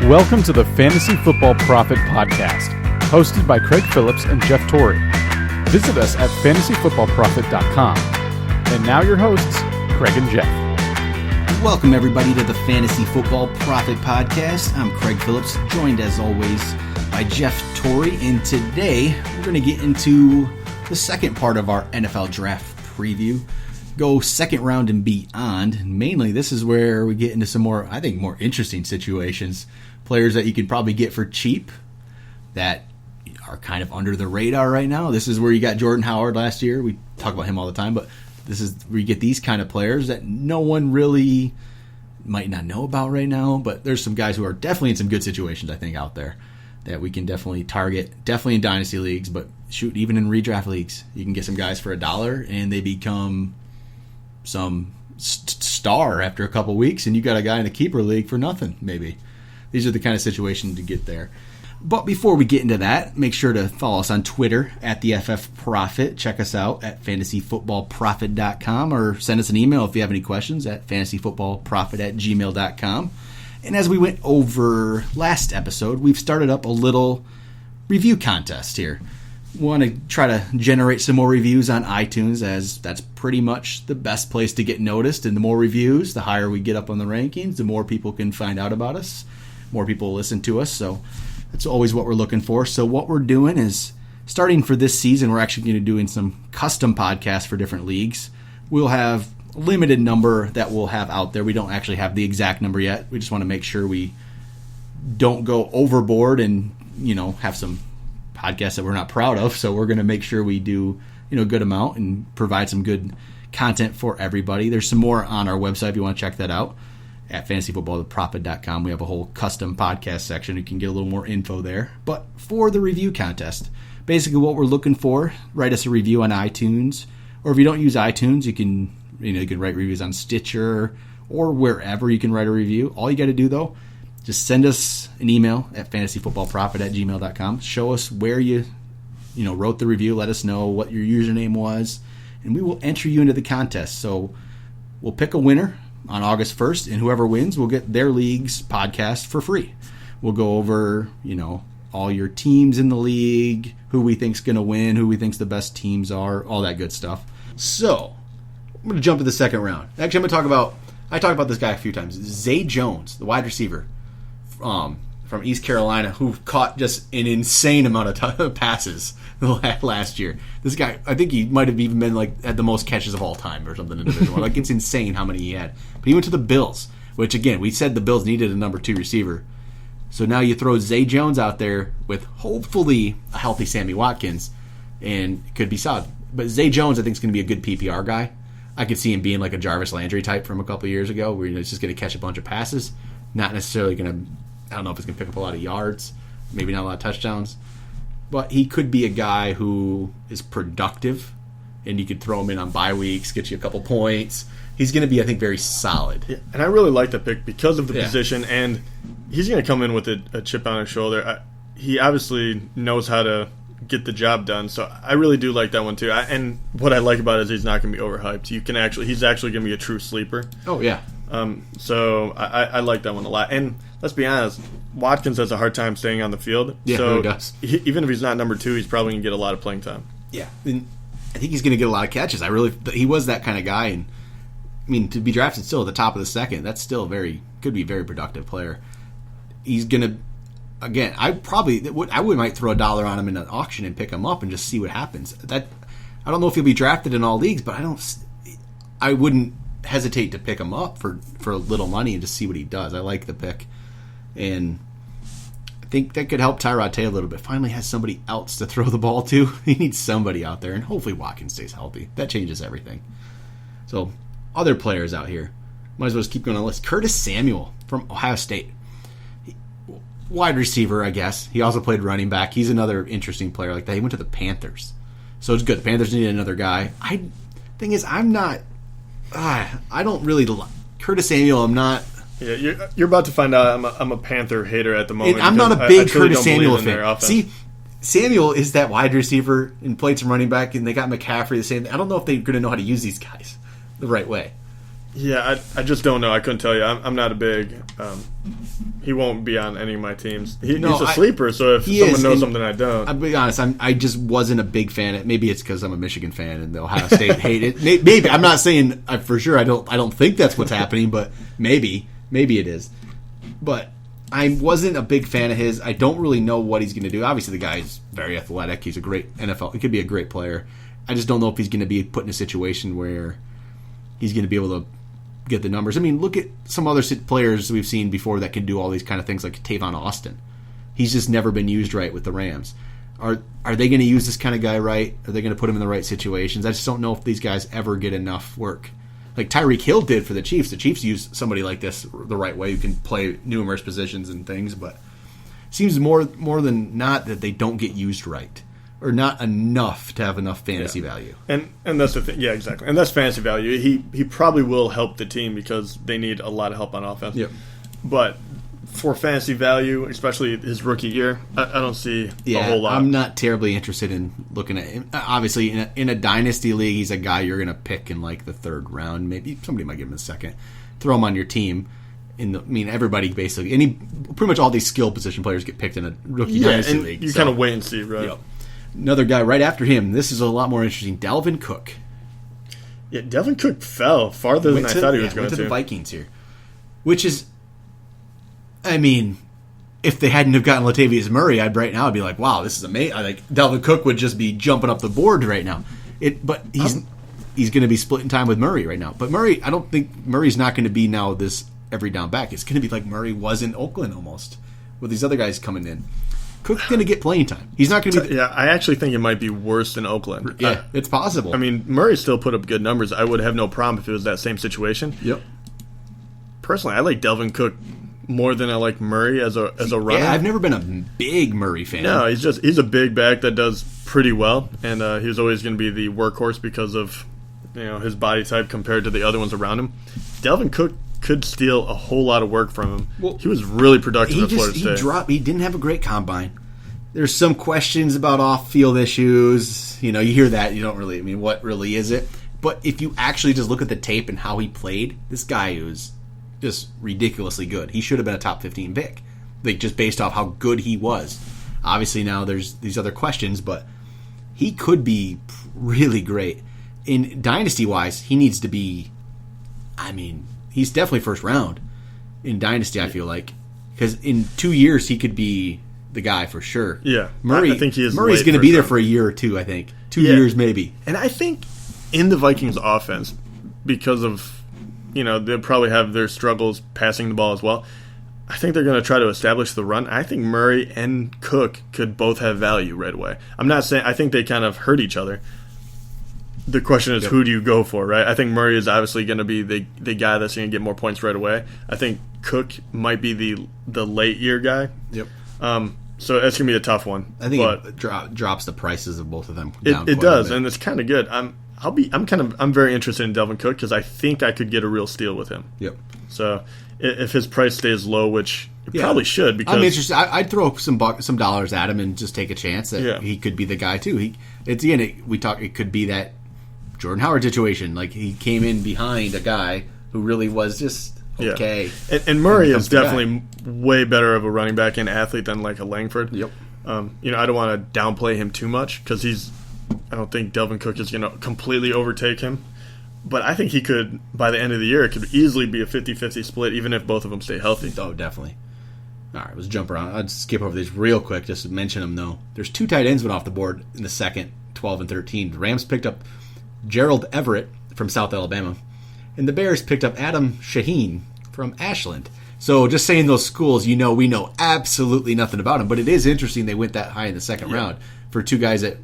Welcome to the Fantasy Football Prophet Podcast, hosted by Craig Phillips and Jeff Torrey. Visit us at fantasyfootballprophet.com. And now your hosts, Craig and Jeff. Welcome everybody to the Fantasy Football Prophet Podcast. I'm Craig Phillips, joined as always by Jeff Torrey, and today we're going to get into the second part of our NFL Draft preview. Go second round and beyond. Mainly, this is where we get into some more, I think, more interesting situations. Players that you can probably get for cheap that are kind of under the radar right now. This is where you got Jordan Howard last year. We talk about him all the time, but this is where you get these kind of players that no one really might not know about right now. But there's some guys who are definitely in some good situations, I think, out there that we can definitely target. Definitely in dynasty leagues, but shoot, even in redraft leagues, you can get some guys for $1 and they become some star after a couple weeks, and you got a guy in a keeper league for nothing, maybe. These are the kind of situations to get there. But before we get into that, make sure to follow us on Twitter at the FF Prophet. Check us out at fantasyfootballprophet.com, or send us an email if you have any questions at fantasyfootballprophet@gmail.com. And as we went over last episode, we've started up a little review contest here. We want to try to generate some more reviews on iTunes, as that's pretty much the best place to get noticed. And the more reviews, the higher we get up on the rankings, the more people can find out about us, more people listen to us. So that's always what we're looking for. So what we're doing is, starting for this season, we're actually going to be doing some custom podcasts for different leagues. We'll have a limited number that we'll have out there. We don't actually have the exact number yet. We just want to make sure we don't go overboard and, have some podcasts that we're not proud of. So we're going to make sure we do, a good amount and provide some good content for everybody. There's some more on our website if you want to check that out at fantasyfootballprophet.com. We have a whole custom podcast section. You can get a little more info there. But for the review contest, basically what we're looking for, write us a review on iTunes, or if you don't use iTunes, you can write reviews on Stitcher or wherever you can write a review. All you got to do, though, just send us an email at fantasyfootballprophet@gmail.com. Show us where you wrote the review. Let us know what your username was, and we will enter you into the contest. So we'll pick a winner on August 1st, and whoever wins will get their league's podcast for free. We'll go over, all your teams in the league, who we think's going to win, who we think's the best teams are, all that good stuff. So I'm going to jump to the second round. Actually, I talked about this guy a few times. Zay Jones, the wide receiver from East Carolina, who caught just an insane amount of passes last year. This guy, I think he might have even been had the most catches of all time or something in Division I. It's insane how many he had. But he went to the Bills, which again, we said the Bills needed a number 2 receiver. So now you throw Zay Jones out there with hopefully a healthy Sammy Watkins, and it could be solid. But Zay Jones, I think, is going to be a good PPR guy. I could see him being like a Jarvis Landry type from a couple of years ago, where he's just going to catch a bunch of passes, not necessarily going to, I don't know if he's going to pick up a lot of yards, maybe not a lot of touchdowns, but he could be a guy who is productive, and you could throw him in on bye weeks, get you a couple points. He's going to be, I think, very solid. Yeah, and I really like the pick because of the position, and he's going to come in with a chip on his shoulder. He obviously knows how to get the job done, so I really do like that one too. And what I like about it is he's not going to be overhyped. He's actually going to be a true sleeper. Oh yeah. So I like that one a lot. And let's be honest, Watkins has a hard time staying on the field. Yeah, so he does. Even if he's not number 2, he's probably going to get a lot of playing time. Yeah, and I think he's going to get a lot of catches. He was that kind of guy, and to be drafted still at the top of the second, that's still could be a very productive player. He's going to, again, I might throw $1 on him in an auction and pick him up and just see what happens. I don't know if he'll be drafted in all leagues, but I wouldn't hesitate to pick him up for little money and just see what he does. I like the pick, and I think that could help Tyrod Taylor a little bit. Finally has somebody else to throw the ball to. He needs somebody out there, and hopefully Watkins stays healthy. That changes everything. So other players out here, might as well just keep going on the list. Curtis Samuel from Ohio State. Wide receiver, I guess. He also played running back. He's another interesting player like that. He went to the Panthers. So it's good. The Panthers needed another guy. Thing is, I'm not... I don't really... Curtis Samuel, I'm not... Yeah, you're about to find out I'm a Panther hater at the moment. And I'm not a big Curtis Samuel fan. See, Samuel is that wide receiver and played some running back, and they got McCaffrey the same. I don't know if they're going to know how to use these guys the right way. Yeah, I just don't know. I couldn't tell you. I'm not a big. He won't be on any of my teams. He's a sleeper, so if someone knows something I don't. I'll be honest, I just wasn't a big fan. Maybe it's because I'm a Michigan fan and the Ohio State hate it. Maybe. I'm not saying for sure. I don't think that's what's happening, but maybe it is. But I wasn't a big fan of his. I don't really know what he's going to do. Obviously, the guy's very athletic. He's a great NFL. He could be a great player. I just don't know if he's going to be put in a situation where he's going to be able to get the numbers. I mean, look at some other players we've seen before that can do all these kind of things, like Tavon Austin. He's just never been used right with the Rams. Are they going to use this kind of guy right? Are they going to put him in the right situations? I just don't know if these guys ever get enough work. Like Tyreek Hill did for the Chiefs. The Chiefs use somebody like this the right way who can play numerous positions and things, but it seems more than not that they don't get used right. Or not enough to have enough fantasy value. And that's the thing. Yeah, exactly. And that's fantasy value. He probably will help the team because they need a lot of help on offense. Yep. But for fantasy value, especially his rookie year, I don't see a whole lot. I'm not terribly interested in looking at him. Obviously, in a dynasty league, he's a guy you're going to pick in like the third round. Maybe somebody might give him a second. Throw him on your team. Everybody basically, pretty much all these skill position players get picked in a rookie dynasty league. You kind of wait and see, right? Yep. Another guy right after him. This is a lot more interesting. Dalvin Cook. Yeah, Dalvin Cook fell farther than I thought he was going to the Vikings here. Which is, if they hadn't have gotten Latavius Murray, right now I'd be like, wow, this is amazing. Dalvin Cook would just be jumping up the board right now. But he's going to be splitting time with Murray right now. But Murray, I don't think Murray's not going to be now this every down back. It's going to be like Murray was in Oakland almost, with these other guys coming in. Cook's going to get playing time. He's not going to be... Yeah, I actually think it might be worse than Oakland. Yeah, it's possible. Murray still put up good numbers. I would have no problem if it was that same situation. Yep. Personally, I like Dalvin Cook more than I like Murray as a runner. Yeah, I've never been a big Murray fan. No, he's a big back that does pretty well, and he's always going to be the workhorse because of his body type compared to the other ones around him. Dalvin Cook could steal a whole lot of work from him. Well, he was really productive at Florida State. He didn't have a great combine. There's some questions about off-field issues. You hear that. You don't really, what really is it? But if you actually just look at the tape and how he played, this guy was just ridiculously good. He should have been a top 15 pick, just based off how good he was. Obviously now there's these other questions, but he could be really great. In Dynasty-wise, he needs to be, he's definitely first round in Dynasty, I feel like. Because in 2 years, he could be the guy for sure. Yeah. Murray, I think he is. Murray's going to be there for a year or two, I think. 2 years maybe. And I think in the Vikings offense, because of, they'll probably have their struggles passing the ball as well, I think they're going to try to establish the run. I think Murray and Cook could both have value right away. I'm not saying, I think they kind of hurt each other. The question is, who do you go for, right? I think Murray is obviously going to be the guy that's going to get more points right away. I think Cook might be the late year guy. Yep. So it's going to be a tough one. I think it drops the prices of both of them down. It does, and it's kind of good. I'm very interested in Dalvin Cook because I think I could get a real steal with him. Yep. So if his price stays low, which it probably should, because I'm interested. I'd throw some dollars at him and just take a chance that he could be the guy too. It could be that Jordan Howard situation. Like he came in behind a guy who really was just okay. Yeah. And Murray is definitely way better of a running back and athlete than like a Langford. Yep. I don't want to downplay him too much because I don't think Dalvin Cook is going to completely overtake him. But I think he could, by the end of the year, it could easily be a 50-50 split, even if both of them stay healthy. Oh, definitely. All right, let's jump around. I'll skip over these real quick just to mention them, though. There's 2 tight ends went off the board in the second, 12 and 13. The Rams picked up Gerald Everett from South Alabama, and the Bears picked up Adam Shaheen from Ashland. So just saying those schools, we know absolutely nothing about them, but it is interesting they went that high in the second round for 2 guys that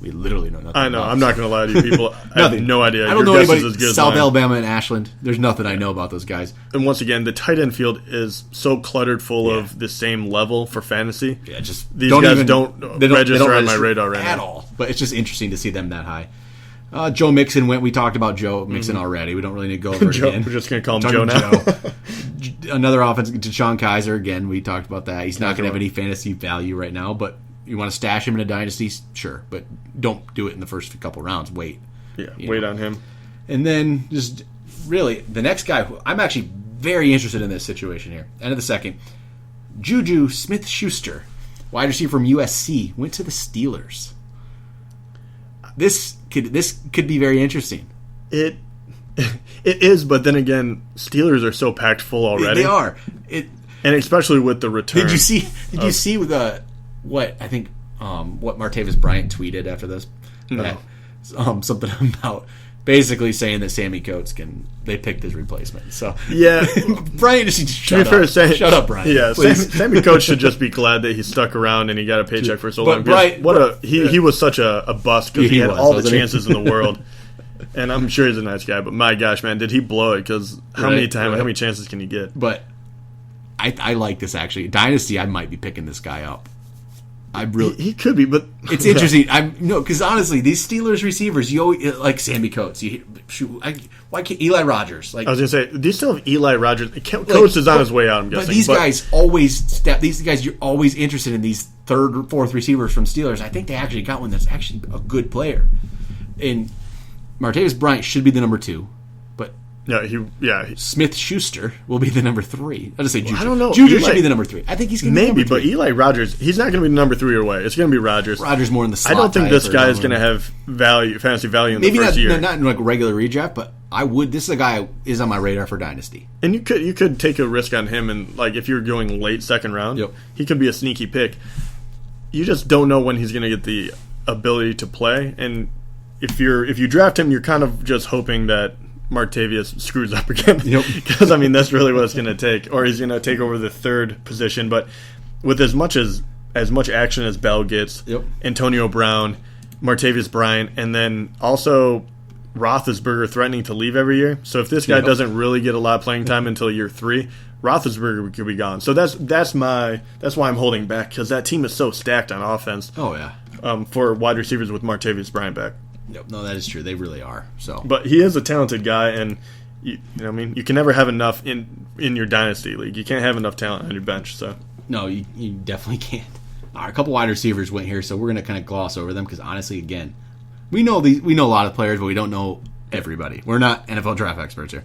we literally know nothing about. I know. I'm not going to lie to you people. I have no idea. I don't know anybody. South Alabama and Ashland. There's nothing I know about those guys. And once again, the tight end field is so cluttered full of the same level for fantasy. Yeah, just these guys don't register on my radar right at now. all. But it's just interesting to see them that high. Joe Mixon went. We talked about Joe Mixon already. We don't really need to go over it again. We're just going to call him Joe now. Another offense, DeShone Kizer, again, we talked about that. He's not going to have any fantasy value right now, but you want to stash him in a dynasty? Sure, but don't do it in the first couple rounds. Wait. Yeah, wait on him. And then just really, the next guy who I'm actually very interested in this situation here. End of the second. JuJu Smith-Schuster, wide receiver from USC, went to the Steelers. This could be very interesting. It is, but then again, Steelers are so packed full already. They are. And especially with the return. Did you see what Martavis Bryant tweeted after this? No. Something about basically saying that Sammy Coates they picked his replacement. So yeah, Bryant just shut up, Bryant. Yeah, Sammy Coates should just be glad that he stuck around and he got a paycheck for so long. He was such a bust because he had all the chances in the world. And I'm sure he's a nice guy, but my gosh, man, did he blow it? Because how many chances can you get? But I like this actually. Dynasty, I might be picking this guy up. He could be, but it's interesting. Because honestly, these Steelers receivers, you always, like Sammy Coates. Why can't Eli Rogers? I was gonna say, they still have Eli Rogers. Coates is on his way out. I'm guessing. But these guys always These guys, you're always interested in these third or fourth receivers from Steelers. I think they actually got one that's actually a good player. And Martavis Bryant should be the number 2, but Smith-Schuster will be the number 3. I'll just say JuJu. I don't know. JuJu should be the number 3. I think he's going to be maybe, the number 3. but Eli Rogers, he's not going to be the number 3 away. It's going to be Rogers. Rogers more in the slot. I don't think this guy is going to have fantasy value in the first year. Maybe not in like regular redraft, but I would. This is a guy who is on my radar for Dynasty. And you could take a risk on him, and like if you're going late second round, he could be a sneaky pick. You just don't know when he's going to get the ability to play, and if you draft him, you're kind of just hoping that Martavius screws up again. Because that's really what it's going to take, or he's going to take over the third position. But with as much action as Bell gets, Antonio Brown, Martavis Bryant, and then also Roethlisberger threatening to leave every year. So if this guy doesn't really get a lot of playing time until year 3, Roethlisberger could be gone. So that's why I'm holding back, because that team is so stacked on offense. Oh yeah. For wide receivers with Martavis Bryant back. No, that is true. They really are. So, but he is a talented guy, and you can never have enough in your dynasty league. You can't have enough talent on your bench. So no, you definitely can't. All right, a couple wide receivers went here, so we're going to kind of gloss over them because honestly, again, we know a lot of players, but we don't know everybody. We're not NFL draft experts here.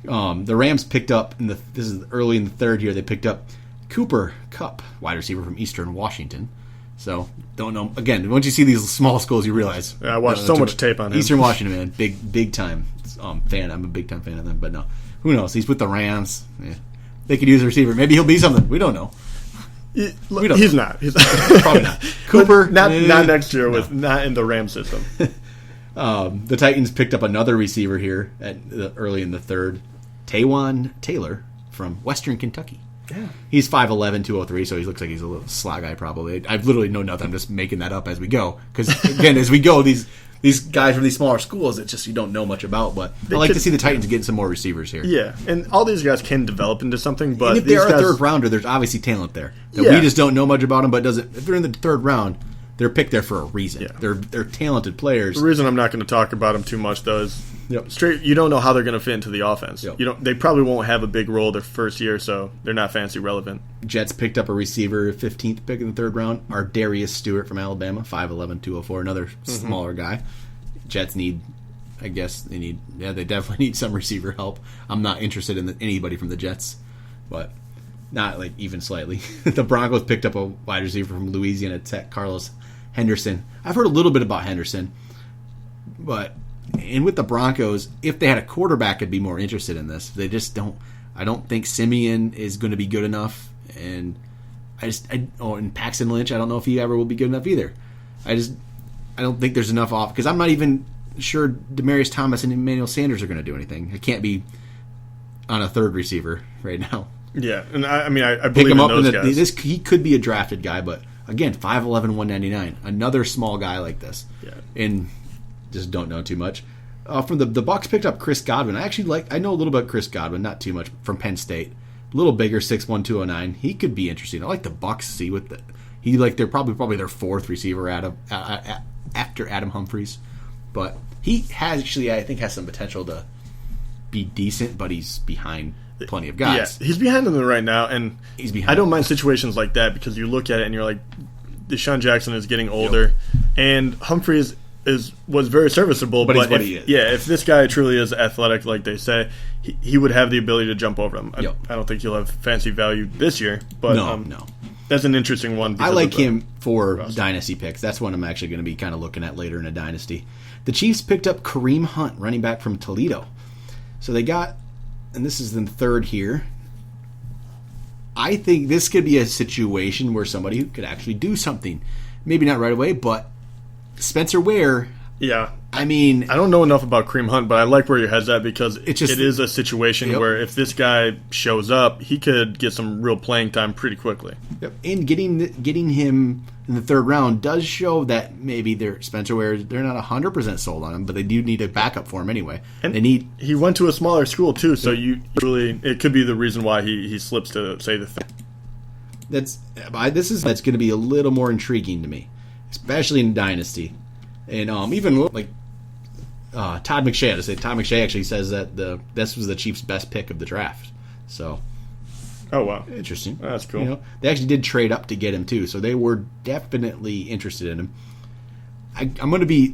The Rams picked up this is early in the third year. They picked up Cooper Kupp, wide receiver from Eastern Washington. So, don't know. Again, once you see these small schools, you realize. I watched so much tape on him. Eastern Washington, man. Big time fan. I'm a big time fan of them. But no, who knows? He's with the Rams. Yeah. They could use a receiver. Maybe he'll be something. We don't know. He's not. Probably not. Cooper. Not next year, not in the Ram system. The Titans picked up another receiver here early in the third. Taywan Taylor from Western Kentucky. Yeah. He's 5'11", 203, so he looks like he's a little slot guy probably. I literally know nothing. I'm just making that up as we go. Because, again, as we go, these guys from these smaller schools, it's just you don't know much about. But I like to see the Titans getting some more receivers here. Yeah, and all these guys can develop into something. But and if they're a third rounder, there's obviously talent there. We just don't know much about them, but if they're in the third round, they're picked there for a reason. Yeah. They're talented players. The reason I'm not going to talk about them too much, though, is you don't know how they're going to fit into the offense. They probably won't have a big role their first year, so they're not fantasy relevant. Jets picked up a receiver, 15th pick in the third round. Darius Stewart from Alabama, 5'11", 204, another smaller guy. Jets they definitely need some receiver help. I'm not interested in anybody from the Jets, but not like even slightly. The Broncos picked up a wide receiver from Louisiana Tech, Carlos Henderson. I've heard a little bit about Henderson, and with the Broncos, if they had a quarterback, I'd be more interested in this. They just don't. I don't think Simeon is going to be good enough, and and Paxton Lynch, I don't know if he ever will be good enough either. I don't think there's enough off because I'm not even sure Demaryius Thomas and Emmanuel Sanders are going to do anything. I can't be on a third receiver right now. Yeah, and I believe him in those guys. He could be a drafted guy, but again, 5'11", 199, another small guy like this. Yeah, and just don't know too much. From the Bucs picked up Chris Godwin. I know a little about Chris Godwin, not too much, from Penn State. A little bigger, 6'1", 209. He could be interesting. I like the Bucs. See they're probably their fourth receiver after Adam Humphries, but he I think has some potential to be decent, but he's behind plenty of guys. Yeah, he's behind them right now, and he's behind. I don't mind situations like that because you look at it and you're like, Deshaun Jackson is getting older, and Humphries was very serviceable. But he's what he is. Yeah, if this guy truly is athletic, like they say, he would have the ability to jump over him. Yep. I don't think he'll have fancy value this year, but no. That's an interesting one. I like him for dynasty picks. That's one I'm actually going to be kind of looking at later in a dynasty. The Chiefs picked up Kareem Hunt, running back from Toledo. So they got, and this is the third here. I think this could be a situation where somebody who could actually do something. Maybe not right away, but Spencer Ware. Yeah. I mean, I don't know enough about Kareem Hunt, but I like where your head's at because it is a situation where if this guy shows up, he could get some real playing time pretty quickly. Yep. And getting him in the third round does show that maybe Spencer Ware, they're not 100% sold on him, but they do need a backup for him anyway. And he went to a smaller school too, so it could be the reason why he slips to say the thing. That's going to be a little more intriguing to me, especially in Dynasty. And even like Todd McShay, Todd McShay actually says that this was the Chiefs' best pick of the draft. So, oh wow, interesting. That's cool. They actually did trade up to get him too, so they were definitely interested in him.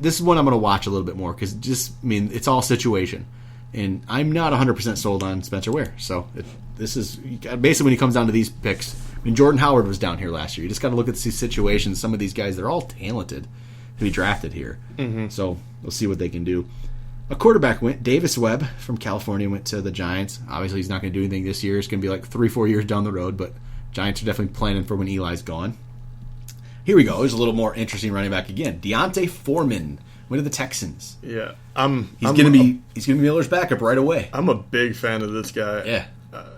This is one I'm going to watch a little bit more because it's all situation, and I'm not 100% sold on Spencer Ware. So this is basically when he comes down to these picks. I mean, Jordan Howard was down here last year. You just got to look at these situations. Some of these guys, they're all talented to be drafted here. Mm-hmm. So we'll see what they can do. A quarterback went. Davis Webb from California went to the Giants. Obviously, he's not going to do anything this year. It's going to be like 3-4 years down the road, but Giants are definitely planning for when Eli's gone. Here we go. There's a little more interesting running back again. Deontay Foreman went to the Texans. Yeah, he's going to be Miller's backup right away. I'm a big fan of this guy. Yeah.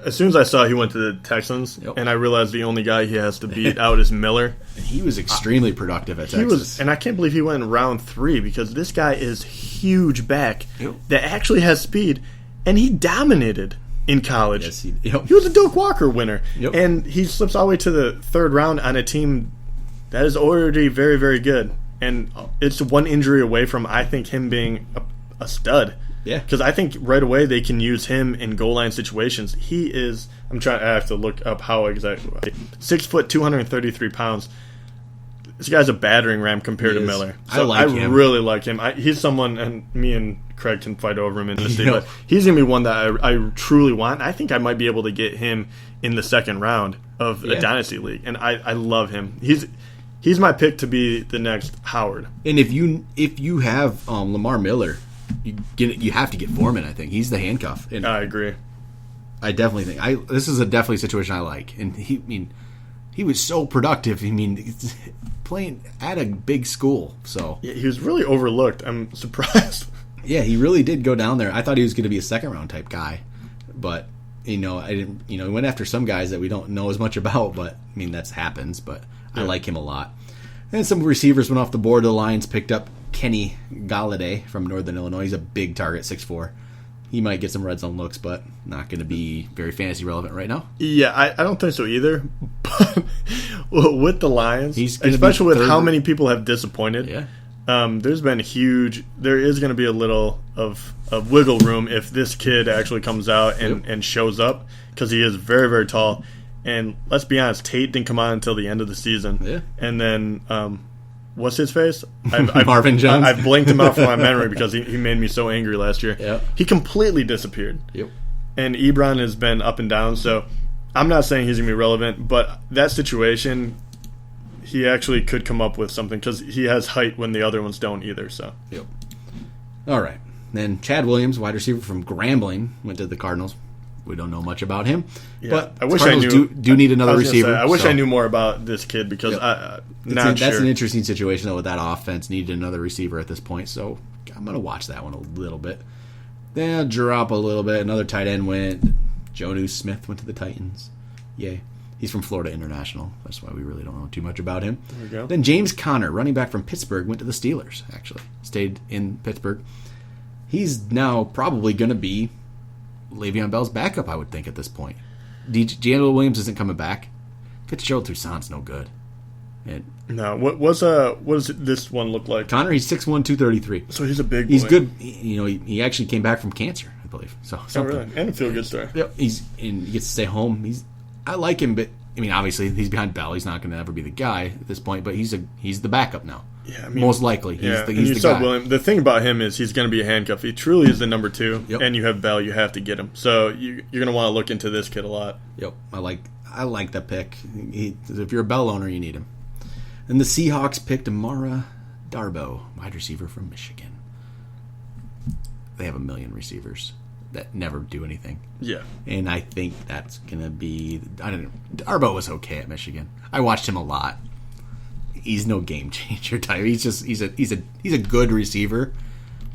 As soon as I saw he went to the Texans, and I realized the only guy he has to beat out is Miller. And he was extremely productive at Texas. And I can't believe he went in round 3 because this guy is huge back that actually has speed, and he dominated in college. Yes, he was a Doak Walker winner, yep. And he slips all the way to the third round on a team that is already very, very good. And it's one injury away from, I think, him being a stud. Yeah, because I think right away they can use him in goal line situations. He is. I have to look up how exactly. 6 foot, 233 pounds. This guy's a battering ram compared to Miller. So I really like him. He's someone, and me and Craig can fight over him in this day, but he's gonna be one that I truly want. I think I might be able to get him in the second round of a dynasty league, and I love him. He's my pick to be the next Howard. And if you have Lamar Miller, you have to get Foreman. I think he's the handcuff. And I agree. I definitely think this is definitely a situation I like. And he was so productive. Playing at a big school. So yeah, he was really overlooked. I'm surprised. Yeah, he really did go down there. I thought he was going to be a second round type guy, but I didn't. He went after some guys that we don't know as much about. But that happens. But I like him a lot. And some receivers went off the board. The Lions picked up Kenny Galladay from Northern Illinois. He's a big target, 6'4". He might get some red zone looks, but not going to be very fantasy relevant right now. Yeah, I don't think so either. But with the Lions, especially with how many people have disappointed, there is going to be a little of wiggle room if this kid actually comes out and shows up because he is very, very tall. And let's be honest, Tate didn't come on until the end of the season. Yeah. And then, what's his face? Marvin Jones. I've blanked him out from my memory because he made me so angry last year. Yep. He completely disappeared. Yep. And Ebron has been up and down, so I'm not saying he's going to be relevant, but that situation, he actually could come up with something because he has height when the other ones don't either. So. Yep. All right. Then Chad Williams, wide receiver from Grambling, went to the Cardinals. We don't know much about him, but I wish I knew. Do need another receiver. I wish I knew more about this kid because that's an interesting situation though. With that offense, needed another receiver at this point, so I'm going to watch that one a little bit. Then I'll drop a little bit. Another tight end went. JuJu Smith went to the Titans. Yay! He's from Florida International. That's why we really don't know too much about him. There we go. Then James Conner, running back from Pittsburgh, went to the Steelers. Actually, stayed in Pittsburgh. He's now probably going to be Le'Veon Bell's backup, I would think, at this point. D'Angelo Williams isn't coming back. Fitzgerald Toussaint's no good. No, what does this one look like? Connor, he's 6'1", 233. So he's a big boy. He's good. He actually came back from cancer, I believe. So really? And a feel-good story. Yep. He gets to stay home. I like him, but obviously he's behind Bell. He's not going to ever be the guy at this point, but he's the backup now. Yeah, most likely. He's you the saw guy. William. The thing about him is he's going to be a handcuff. He truly is the number 2, and you have Bell. You have to get him. So you're going to want to look into this kid a lot. Yep, I like that pick. If you're a Bell owner, you need him. And the Seahawks picked Amara Darboh, wide receiver from Michigan. They have a million receivers that never do anything. Yeah. And I think that's going to be... I don't know. Darboh was okay at Michigan. I watched him a lot. He's no game changer type. He's a good receiver.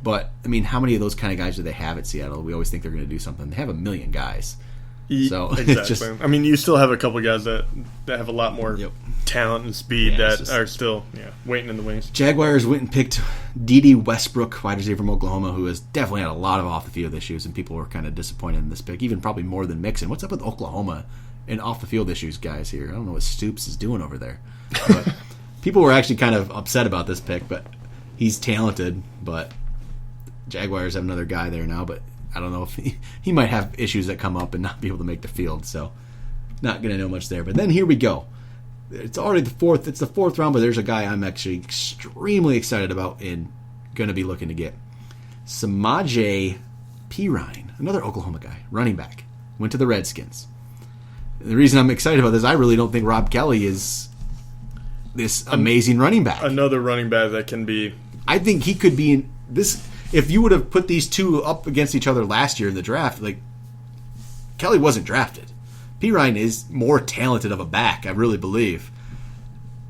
But, I mean, how many of those kind of guys do they have at Seattle? We always think they're going to do something. They have a million guys. So exactly. I mean, you still have a couple guys that have a lot more talent and speed that are still waiting in the wings. Jaguars went and picked D.D. Westbrook, wide receiver from Oklahoma, who has definitely had a lot of off-the-field issues, and people were kind of disappointed in this pick, even probably more than Mixon. What's up with Oklahoma and off-the-field issues guys here? I don't know what Stoops is doing over there. But people were actually kind of upset about this pick, but he's talented, but Jaguars have another guy there now, but I don't know if he might have issues that come up and not be able to make the field, so not going to know much there. But then here we go. It's already the fourth round, but there's a guy I'm actually extremely excited about and going to be looking to get. Samaje Perine, another Oklahoma guy, running back, went to the Redskins. And the reason I'm excited about this, I really don't think Rob Kelly is this amazing running back. Another running back that can be... I think he could be in this... If you would have put these two up against each other last year in the draft, like, Kelly wasn't drafted. Perine is more talented of a back, I really believe.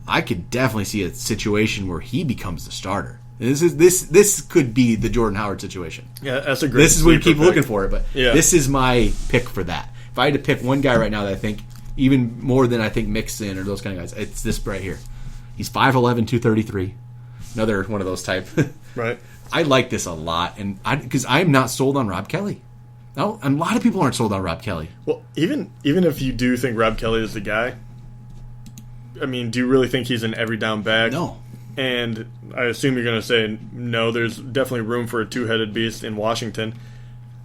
I could definitely see a situation where he becomes the starter. This could be the Jordan Howard situation. Yeah, that's a great. This is what we keep looking for, but yeah. This is my pick for that. If I had to pick one guy right now that I think even more than I think Mixon or those kind of guys, it's this right here. He's 5'11", 233. Another one of those type. Right. I like this a lot, and because I'm not sold on Rob Kelly. No, and a lot of people aren't sold on Rob Kelly. Well, even if you do think Rob Kelly is the guy, I mean, do you really think he's an every down back? No. And I assume you're going to say no. There's definitely room for a two-headed beast in Washington.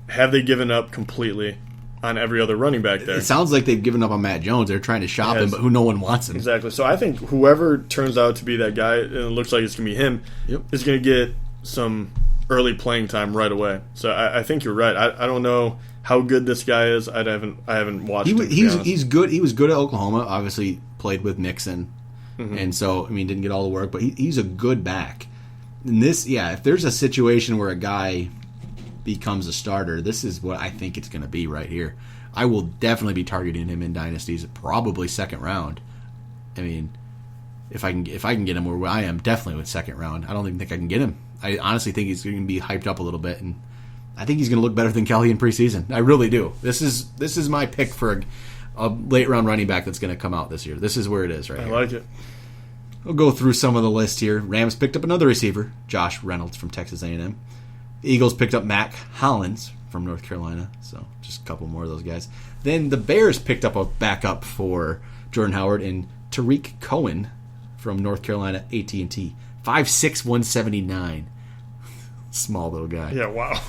Have they given up completely on every other running back there? It sounds like they've given up on Matt Jones. They're trying to shop him, but no one wants him. Exactly. So I think whoever turns out to be that guy, and it looks like it's going to be him, is going to get some early playing time right away. So I think you're right. I don't know how good this guy is. I haven't watched him. He's good. He was good at Oklahoma. Obviously played with Nixon, and so I mean didn't get all the work, but he's a good back. And this, if there's a situation where a guy becomes a starter, this is what I think it's going to be right here. I will definitely be targeting him in dynasties, probably second round. I mean, if I can get him where I am, definitely with second round. I don't even think I can get him. I honestly think he's going to be hyped up a little bit, and I think he's going to look better than Kelly in preseason. I really do. This is my pick for a late round running back that's going to come out this year. This is where it is right here. I like it. We'll go through some of the list here. Rams picked up another receiver, Josh Reynolds from Texas A&M. The Eagles picked up Mac Hollins from North Carolina, so just a couple more of those guys. Then the Bears picked up a backup for Jordan Howard and Tariq Cohen from North Carolina A&T. 5'6", 179. Small little guy. Yeah, wow.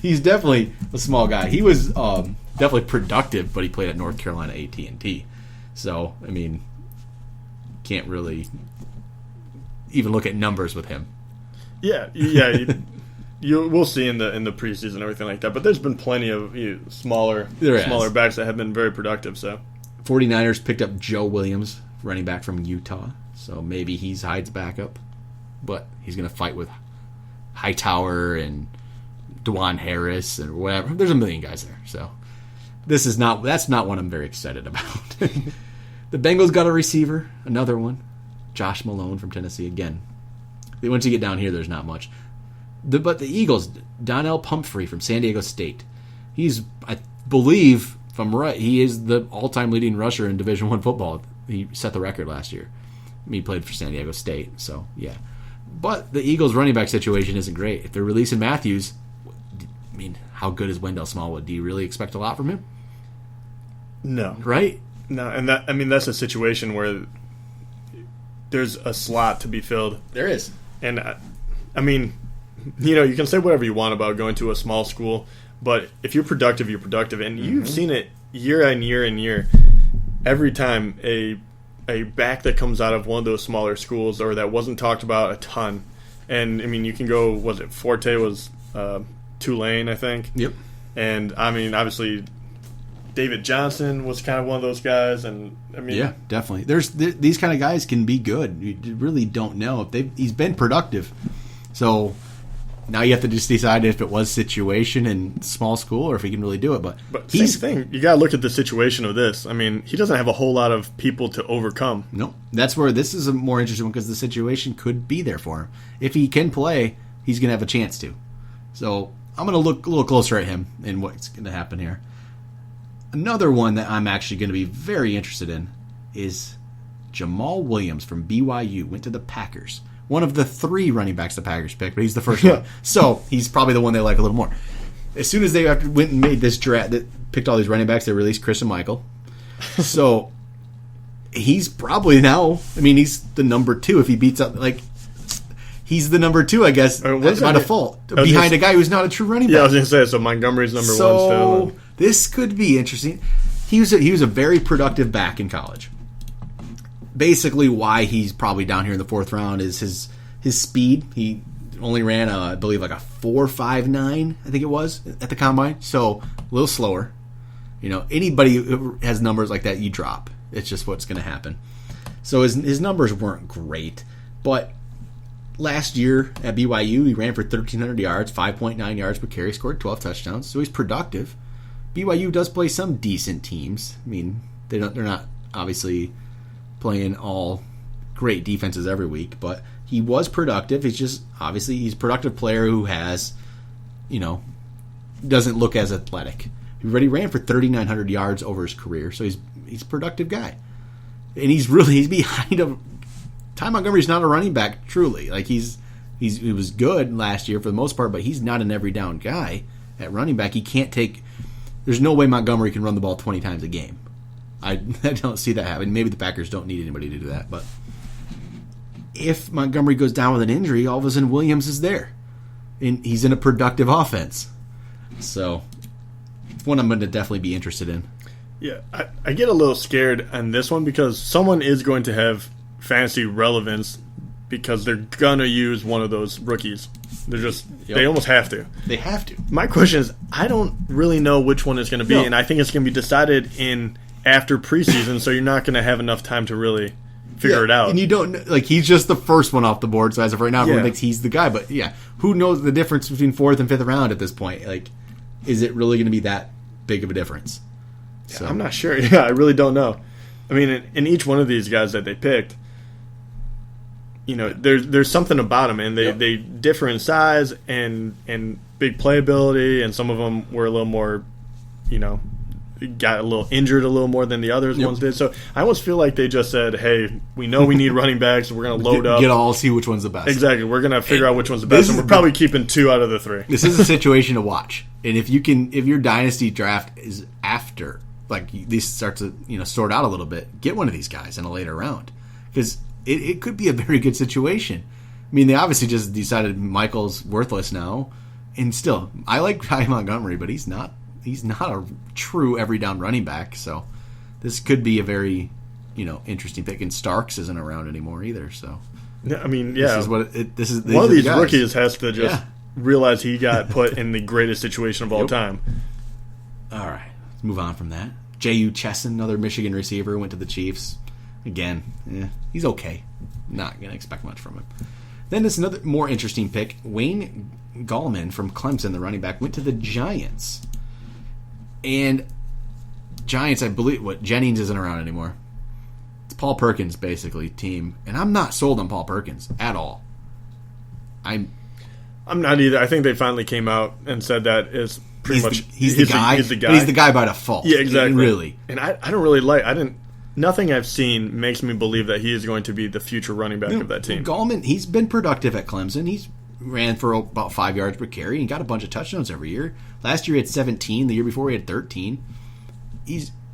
He's definitely a small guy. He was definitely productive, but he played at North Carolina A&T. So, I mean, can't really even look at numbers with him. Yeah. We'll see in the preseason and everything like that. But there's been plenty of smaller backs that have been very productive. So, 49ers picked up Joe Williams, running back from Utah. So maybe he's Hyde's backup, but he's going to fight with Hightower and DeJuan Harris and whatever. There's a million guys there. So that's not one I'm very excited about. The Bengals got a receiver, another one, Josh Malone from Tennessee again. Once you get down here, there's not much. But the Eagles, Donnell Pumphrey from San Diego State. He's, I believe, if I'm right, he is the all-time leading rusher in Division I football. He set the record last year. He played for San Diego State, so yeah. But the Eagles' running back situation isn't great. If they're releasing Matthews, I mean, how good is Wendell Smallwood? Do you really expect a lot from him? No. Right? No, and that's a situation where there's a slot to be filled. There is. And, I mean, you can say whatever you want about going to a small school, but if you're productive, you're productive. And you've seen it year on year and year. Every time a a back that comes out of one of those smaller schools or that wasn't talked about a ton. And, I mean, you can go, was it Forte was Tulane, I think? Yep. And, I mean, obviously, David Johnson was kind of one of those guys. And, I mean, yeah, definitely. These kind of guys can be good. You really don't know. He's been productive. So now you have to just decide if it was situation in small school or if he can really do it. But same thing. You got to look at the situation of this. I mean, he doesn't have a whole lot of people to overcome. No, that's where this is a more interesting one because the situation could be there for him. If he can play, he's going to have a chance to. So I'm going to look a little closer at him and what's going to happen here. Another one that I'm actually going to be very interested in is Jamal Williams from BYU. Went to the Packers. One of the 3 running backs the Packers picked, but he's the first one. So he's probably the one they like a little more. As soon as they went and made this draft, that picked all these running backs, they released Chris and Michael. So he's probably now, I mean, he's the number 2 if he beats up, like, he's the number 2, I guess, by default, behind a guy who's not a true running back. Yeah, I was going to say, so Montgomery's number 1 still. So this could be interesting. He was a very productive back in college. Basically, why he's probably down here in the 4th round is his speed. He only ran, I believe, like a 4.59, I think it was, at the combine. So a little slower. You know, anybody who has numbers like that, you drop. It's just what's going to happen. So his numbers weren't great, but last year at BYU, he ran for 1,300 yards, 5.9 yards per carry, scored 12 touchdowns. So he's productive. BYU does play some decent teams. I mean, they're not obviously playing all great defenses every week, but he was productive. He's just, obviously, he's a productive player who has, you know, doesn't look as athletic. He already ran for 3,900 yards over his career, so he's a productive guy. And he's behind him. Ty Montgomery's not a running back, truly. Like, he was good last year for the most part, but he's not an every down guy at running back. He can't take, there's no way Montgomery can run the ball 20 times a game. I don't see that happening. Maybe the Packers don't need anybody to do that. But if Montgomery goes down with an injury, all of a sudden Williams is there. And he's in a productive offense. So it's one I'm going to definitely be interested in. Yeah, I get a little scared on this one because someone is going to have fantasy relevance because they're going to use one of those rookies. They're just, They almost have to. They have to. My question is, I don't really know which one it's going to be, and I think it's going to be decided after preseason, so you're not going to have enough time to really figure it out. And you don't, like, he's just the first one off the board, so as of right now, everyone thinks he's the guy. But, yeah, who knows the difference between 4th and 5th round at this point? Like, is it really going to be that big of a difference? So I'm not sure. Yeah, I really don't know. I mean, in each one of these guys that they picked, you know, there's something about them, and they differ in size and big playability, and some of them were a little more, you know, got a little injured a little more than the others ones did. So I almost feel like they just said, hey, we know we need running backs, we're going to load up. See which one's the best. Exactly. We're going to figure out which one's the best, and we're probably keeping 2 out of the 3. This is a situation to watch. And if your dynasty draft is after, like, these start to, you know, sort out a little bit, get one of these guys in a later round. Because it could be a very good situation. I mean, they obviously just decided Michael's worthless now. And still, I like Ty Montgomery, but he's not a true every down running back. So this could be a very, you know, interesting pick. And Starks isn't around anymore either. So I mean, yeah, this is one of these rookies has to just realize he got put in the greatest situation of all time. All right, let's move on from that. JuJu Smith-Schuster, another Michigan receiver, went to the Chiefs. Again, he's okay. Not gonna expect much from him. Then there's another more interesting pick. Wayne Gallman from Clemson, the running back, went to the Giants. And Giants, I believe, Jennings isn't around anymore. It's Paul Perkins, basically, team. And I'm not sold on Paul Perkins at all. I'm not either. I think they finally came out and said that is pretty much he's the guy. He's the guy by default. Yeah, exactly. Really. And I don't really nothing I've seen makes me believe that he is going to be the future running back of that team. Gallman, he's been productive at Clemson. He's ran for about 5 yards per carry and got a bunch of touchdowns every year. Last year he had 17. The year before he had 13.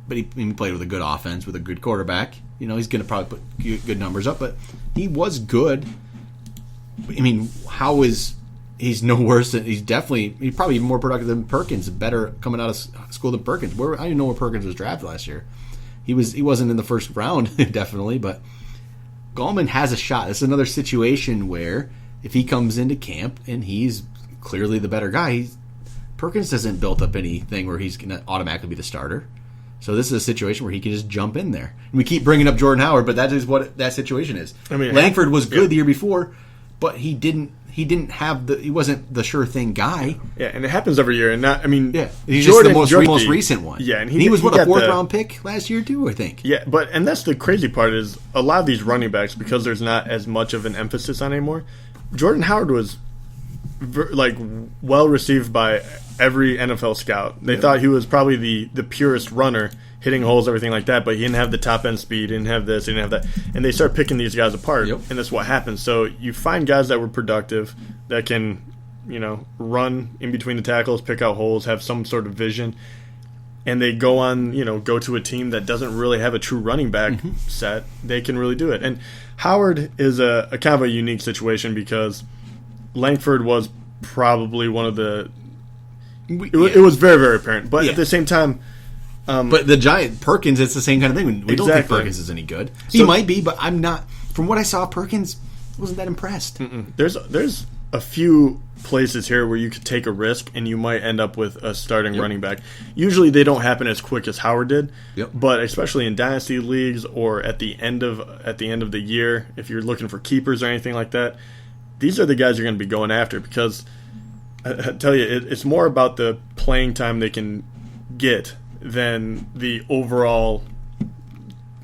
But he played with a good offense, with a good quarterback. You know, he's going to probably put good numbers up, but he was good. I mean, he's no worse than he's probably even more productive than Perkins, better coming out of school than Perkins. I don't even know where Perkins was drafted last year. He wasn't in the first round, definitely, but Gallman has a shot. It's another situation where if he comes into camp and he's clearly the better guy, Perkins hasn't built up anything where he's going to automatically be the starter. So this is a situation where he can just jump in there. And we keep bringing up Jordan Howard, but that is what that situation is. I mean, Langford was good the year before, but he wasn't the sure thing guy. Yeah, and it happens every year. And he's just the most recent one. Yeah, and he was a 4th round pick last year too, I think. Yeah, and that's the crazy part is a lot of these running backs, because there's not as much of an emphasis on anymore. Jordan Howard was well received by every NFL scout. They thought he was probably the purest runner, hitting holes, everything like that, but he didn't have the top end speed, didn't have this, he didn't have that. And they start picking these guys apart, and that's what happens. So you find guys that were productive, that can, run in between the tackles, pick out holes, have some sort of vision, and they go to a team that doesn't really have a true running back set. They can really do it. And Howard is a kind of a unique situation because Langford was probably one of the... It was very, very apparent. But at the same time... but the Giant Perkins, it's the same kind of thing. We don't think Perkins is any good. He might be, but I'm not... From what I saw, Perkins wasn't that impressed. There's a few places here where you could take a risk and you might end up with a starting running back. Usually they don't happen as quick as Howard did, but especially in dynasty leagues or at the end of the year, if you're looking for keepers or anything like that, these are the guys you're going to be going after because I tell you, it's more about the playing time they can get than the overall,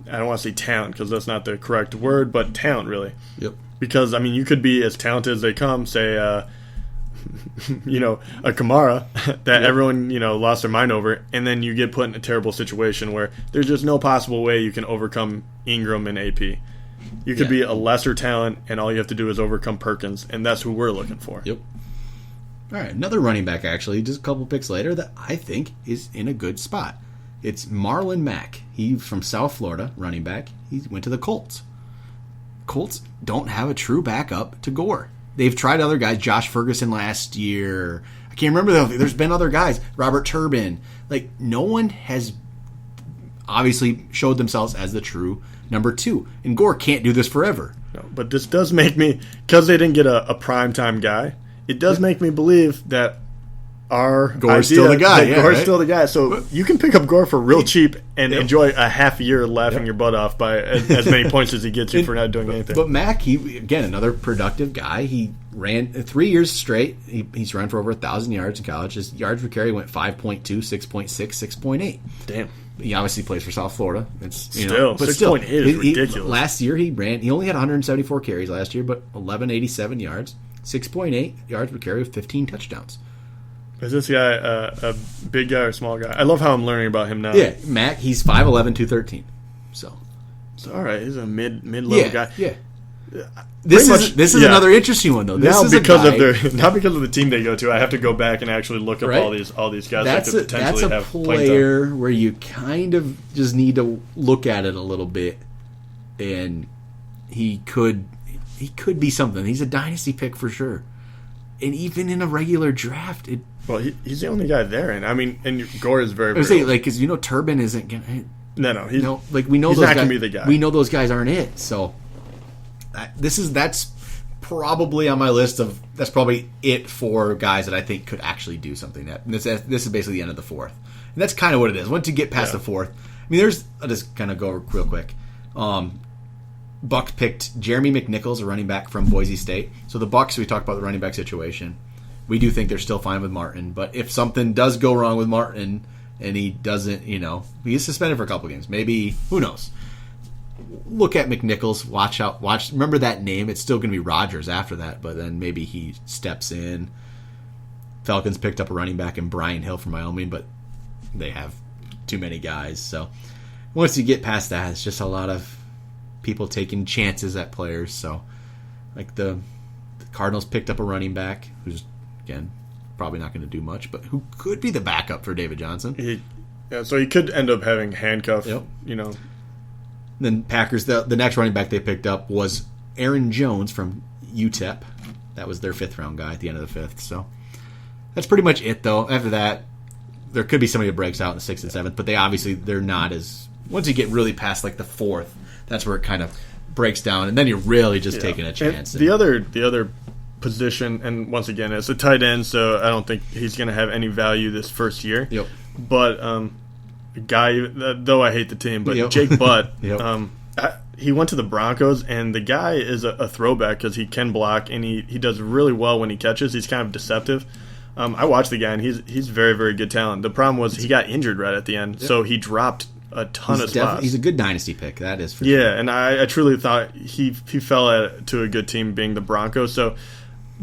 I don't want to say talent because that's not the correct word, but talent really. Yep. Because, you could be as talented as they come, say, a Kamara that everyone, lost their mind over, and then you get put in a terrible situation where there's just no possible way you can overcome Ingram and AP. You could be a lesser talent, and all you have to do is overcome Perkins, and that's who we're looking for. Yep. All right, another running back, actually, just a couple picks later, that I think is in a good spot. It's Marlon Mack. He's from South Florida, running back. He went to the Colts. Colts don't have a true backup to Gore. They've tried other guys. Josh Ferguson last year. I can't remember. There's been other guys. Robert Turbin. No one has obviously showed themselves as the true number 2. And Gore can't do this forever. No, but this does make me, because they didn't get a primetime guy, it does make me believe that Gore's still the guy. Gore's still the guy. So you can pick up Gore for real cheap and enjoy a half year laughing your butt off by as many points as he gets you for not doing anything. But Mack, again, another productive guy. He ran 3 years straight. He's run for over 1,000 yards in college. His yards per carry went 5.2, 6.6, 6.8. Damn. He obviously plays for South Florida. It's still 6.8 is ridiculous. Last year he only had 174 carries last year, but 1187 yards, 6.8 yards per carry with 15 touchdowns. Is this guy a big guy or small guy? I love how I'm learning about him now. Yeah, Mac, he's 5'11", 213. So all right, he's a mid-level guy. Yeah. This is another interesting one though. Not because of the team they go to. I have to go back and actually look up all these guys that could potentially have played. That's a player where you kind of just need to look at it a little bit, and he could be something. He's a dynasty pick for sure, and even in a regular draft, he's the only guy there, and and Gore is very. I would say because Turbin isn't gonna. No, we know he's those not guys, gonna be the guy. We know those guys aren't it. So that's probably on my list of that's probably it for guys that I think could actually do something. This is basically the end of the fourth, and that's kind of what it is. Once you get past the fourth, I'll just kind of go real quick. Buck picked Jeremy McNichols, a running back from Boise State. So the Bucks, we talked about the running back situation. We do think they're still fine with Martin, but if something does go wrong with Martin and he doesn't, he's suspended for a couple games. Maybe, who knows? Look at McNichols. Watch. Remember that name. It's still going to be Rodgers after that, but then maybe he steps in. Falcons picked up a running back in Brian Hill from Wyoming, but they have too many guys. So once you get past that, it's just a lot of people taking chances at players. So the Cardinals picked up a running back who's, again, probably not going to do much, but who could be the backup for David Johnson. So he could end up having handcuff, Then Packers, the next running back they picked up was Aaron Jones from UTEP. That was their 5th round guy at the end of the 5th. So that's pretty much it, though. After that, there could be somebody that breaks out in the 6th and 7th, but they're not as once you get really past like the fourth, that's where it kind of breaks down, and then you're really just taking a chance. The other position, and once again, it's a tight end, so I don't think he's going to have any value this first year. Yep. But a guy, though I hate the team, but Jake Butt, he went to the Broncos, and the guy is a throwback because he can block, and he does really well when he catches. He's kind of deceptive. I watched the guy, and he's very, very good talent. The problem was he got injured right at the end, so he dropped a ton of spots. He's a good dynasty pick, that is for sure. Yeah, and I truly thought he fell to a good team being the Broncos. So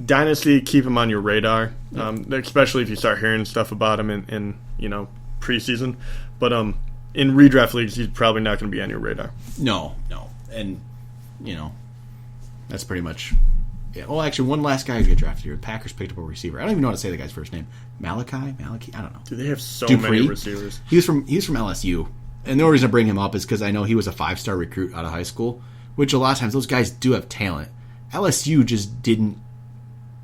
dynasty, keep him on your radar, especially if you start hearing stuff about him in preseason. But in redraft leagues, he's probably not going to be on your radar. No, and that's pretty much. Yeah. Well, actually, one last guy who got drafted here. The Packers picked up a receiver. I don't even know how to say the guy's first name. Maliki. I don't know. Dude, they have so Dupree? many receivers. He was from LSU, and the only reason I bring him up is because I know he was a 5-star recruit out of high school. Which a lot of times those guys do have talent. LSU just didn't.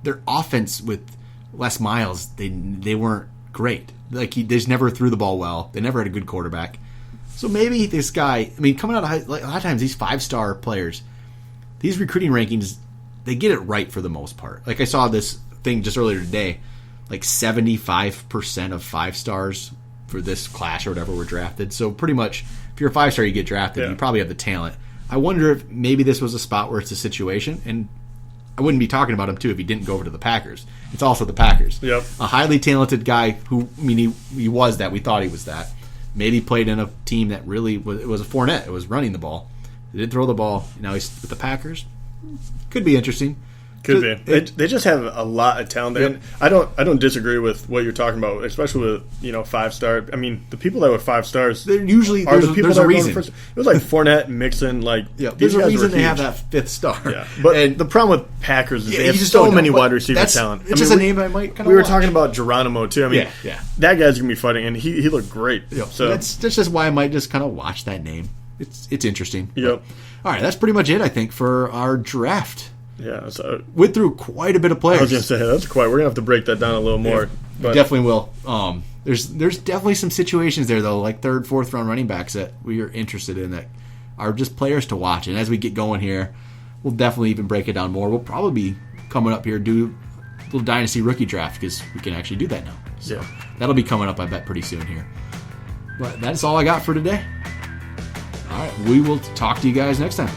Their offense with Les Miles, they weren't great. Like they just never threw the ball well. They never had a good quarterback. So maybe this guy. I mean, coming out of high, like a lot of times these 5-star players, these recruiting rankings, they get it right for the most part. Like I saw this thing just earlier today, like 75% of 5 stars for this class or whatever were drafted. So pretty much, if you're a 5-star, you get drafted. You probably have the talent. I wonder if maybe this was a spot where it's a situation, and I wouldn't be talking about him too if he didn't go over to the Packers. It's also the Packers. Yep. A highly talented guy who, I mean, he was that. We thought he was that. Maybe played in a team that really was, it was a Fournette. It was running the ball. They didn't throw the ball. Now he's with the Packers. Could be interesting. Could be. They just have a lot of talent. Yep. And I don't disagree with what you're talking about, especially with 5-star. I mean, the people that were 5 stars, they're usually are the people there's that a are reason. First. It was like Fournette, Mixon, there's a reason they have that 5th star. Yeah. But the problem with Packers is they have just so many wide receiver talent. It's just a name I might kind of. We were talking about Geronimo too. I mean, that guy's gonna be fighting, and he looked great. Yep. So that's just why I might just kind of watch that name. It's interesting. Yep. All right, that's pretty much it. I think for our draft. Yeah, so went through quite a bit of players. I was going to say that's quite. We're going to have to break that down a little more. But definitely will. There's definitely some situations there though, like 3rd, 4th round running backs that we are interested in that are just players to watch. And as we get going here, we'll definitely even break it down more. We'll probably be coming up here do a little dynasty rookie draft because we can actually do that now. So that'll be coming up, I bet, pretty soon here. But that's all I got for today. All right, we will talk to you guys next time.